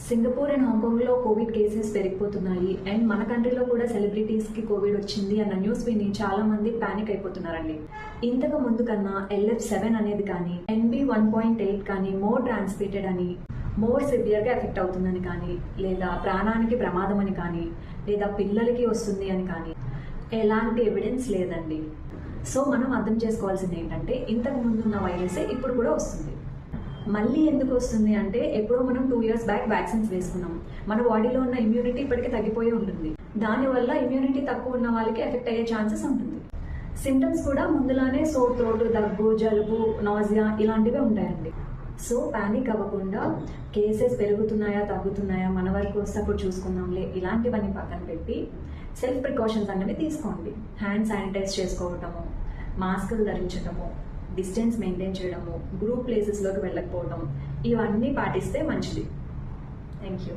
Singapore and హాంకాంగ్లో Covid cases పెరిగిపోతున్నాయి and మన కంట్రీలో కూడా సెలబ్రిటీస్కి కోవిడ్ వచ్చింది అన్న న్యూస్ విని చాలా మంది పానిక్ అయిపోతున్నారండి. ఇంతకు ముందు కన్నా LF7 అనేది కానీ NB1.8 కానీ మోర్ ట్రాన్స్మిటెడ్ అని, మోర్ సివియర్గా ఎఫెక్ట్ అవుతుందని కానీ, లేదా ప్రాణానికి ప్రమాదం అని కానీ, లేదా పిల్లలకి వస్తుంది అని కానీ ఎలాంటి ఎవిడెన్స్ లేదండి. సో మనం అర్థం చేసుకోవాల్సింది ఏంటంటే ఇంతకు ముందు ఉన్న వైరసే ఇప్పుడు కూడా వస్తుంది. మళ్ళీ ఎందుకు వస్తుంది అంటే ఎప్పుడో మనం 2 years బ్యాక్ వ్యాక్సిన్స్ వేసుకున్నాం. మన బాడీలో ఉన్న ఇమ్యూనిటీ ఇప్పటికీ తగ్గిపోయి ఉంటుంది. దానివల్ల ఇమ్యూనిటీ తక్కువ ఉన్న వాళ్ళకి ఎఫెక్ట్ అయ్యే ఛాన్సెస్ ఉంటుంది. సిమ్టమ్స్ కూడా ముందులానే సోర్ థ్రోట్, దగ్గు, జలుబు, నాజియా ఇలాంటివే ఉంటాయండి. సో పానిక్ అవ్వకుండా కేసెస్ పెరుగుతున్నాయా తగ్గుతున్నాయా మన వరకు వస్తే అప్పుడు చూసుకుందాంలే ఇలాంటివన్నీ పక్కన పెట్టి సెల్ఫ్ ప్రికాషన్స్ అనేవి తీసుకోండి. హ్యాండ్ శానిటైజ్ చేసుకోవటము, మాస్కులు ధరించటము, డిస్టెన్స్ మెయింటైన్ చేయడము, గ్రూప్ ప్లేసెస్లోకి వెళ్ళకపోవడం, ఇవన్నీ పాటిస్తే మంచిది. Thank you.